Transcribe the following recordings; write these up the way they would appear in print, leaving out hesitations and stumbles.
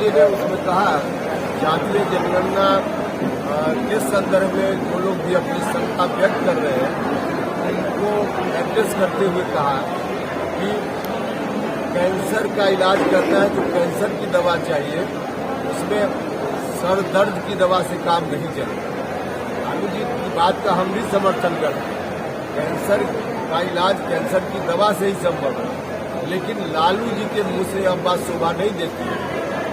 जी ने उसमें कहा जातीय जनगणना के संदर्भ में जो लोग भी अपनी शंका व्यक्त कर रहे हैं उनको एड्रेस करते हुए कहा कि कैंसर का इलाज करना है तो कैंसर की दवा चाहिए, उसमें सर दर्द की दवा से काम नहीं चलेगा। लालू जी की बात का हम भी समर्थन करते हैं। कैंसर का इलाज कैंसर की दवा से ही संभव है, लेकिन लालू जी के मुंह से अब बात शोभा नहीं देती है।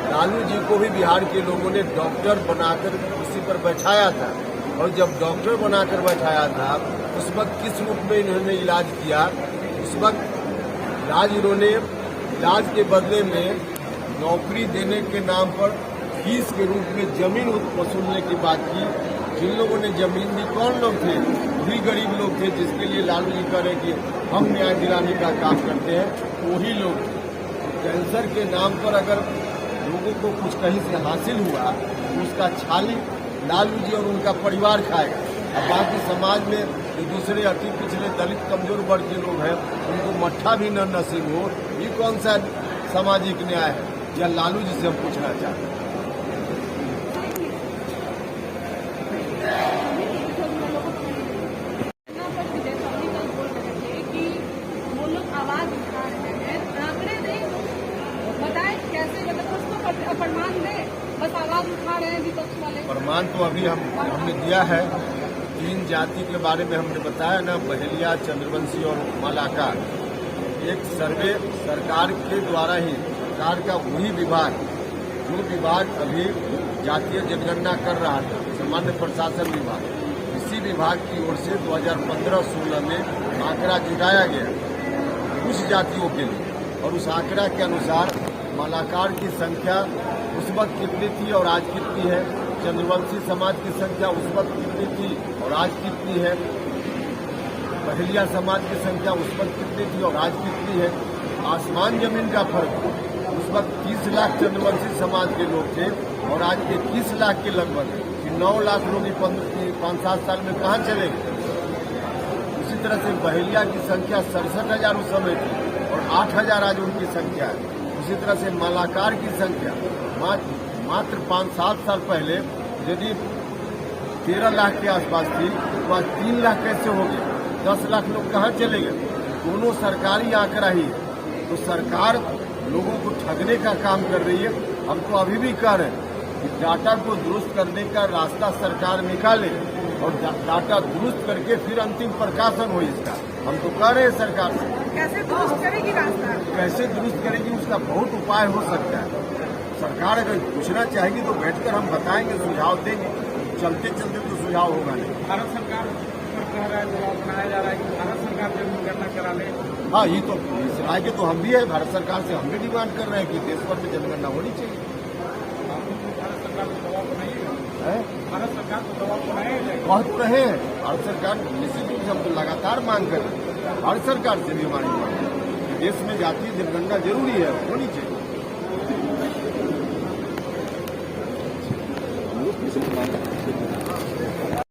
लालू जी को भी बिहार के लोगों ने डॉक्टर बनाकर कुर्सी पर बैठाया था, और जब डॉक्टर बनाकर बैठाया था उस वक्त किस रूप में इन्होंने इलाज किया? उस वक्त इलाज के बदले में नौकरी देने के नाम पर फीस के रूप में जमीन वसूलने की बात की। जिन लोगों ने जमीन दी कौन लोग थे? वही गरीब लोग थे जिसके लिए लालू जी कह रहे कि हम न्याय दिलाने का काम करते हैं, वही लोग। कैंसर के नाम पर अगर लोगों को कुछ कहीं से हासिल हुआ तो उसका छाली लालू जी और उनका परिवार खाएगा। अब बाकी समाज में जो दूसरे अति पिछले दलित कमजोर वर्ग के लोग हैं उनको मट्ठा भी न नसीब हो, ये कौन सा सामाजिक न्याय है? या लालू जी से हम पूछना चाहते हैं। प्रमाण दे, बस आवाज उठा रहे हैं विपक्ष वाले। प्रमाण तो अभी हमने दिया है। 3 जाति के बारे में हमने बताया ना, बहेलिया, चंद्रवंशी और मालाकार। एक सर्वे सरकार के द्वारा ही, सरकार का वही विभाग जो विभाग अभी जातीय जनगणना कर रहा था, सामान्य प्रशासन विभाग, इसी विभाग की ओर से 2015-16 में आंकड़ा जुटाया गया कुछ जातियों के लिए, और उस आंकड़ा के अनुसार मालाकार की संख्या उस वक्त कितनी थी और आज कितनी है, चंद्रवंशी समाज की संख्या उस वक्त कितनी थी और आज कितनी है, बहेलिया समाज की संख्या उस वक्त कितनी थी और आज कितनी है। आसमान जमीन का फर्क। उस वक्त 30 लाख चंद्रवंशी समाज के लोग थे और आज 21 लाख के लगभग, 9 लाख लोग 5-7 साल में कहाँ चले गए। उसी तरह से बहेलिया की संख्या 67,000 उस समय थी और 8,000 आज उनकी संख्या है। उसी तरह से मालाकार की संख्या मात्र 5-7 साल पहले यदि 13 लाख के आसपास थी तो आज 3 लाख कैसे हो गए? 10 लाख लोग कहाँ चले गए? दोनों सरकारी आंकड़ा ही है। तो सरकार लोगों को ठगने का काम कर रही है। हम तो अभी भी कह रहे हैं कि डाटा को दुरुस्त करने का रास्ता सरकार निकाले और डाटा दुरुस्त करके फिर अंतिम प्रकाशन हो इसका। हम तो कह रहे हैं सरकार से। कैसे दुरुस्त करेगी रास्ता? कैसे दुरुस्त करेगी उसका बहुत उपाय हो सकता है। सरकार अगर पूछना चाहेगी तो बैठकर हम बताएंगे, सुझाव देंगे। चलते चलते तो सुझाव होगा नहीं। भारत सरकार पर कह रहा है, दबाव बनाया जा रहा है कि भारत सरकार जनगणना करा ले। हाँ, ये तो आगे तो हम भी है, भारत सरकार से हम भी डिमांड कर रहे हैं कि देश भर में जनगणना होनी चाहिए। भारत सरकार को दबाव बनाइएगा। भारत सरकार को दबाव बनाएगा। बहुत रहे हैं भारत सरकार, निश्चित रूप से हम तो लगातार मांग कर रहे हैं। भारत सरकार से भी हमारी मांग है, देश में जातीय जनगणना जरूरी है, होनी चाहिए।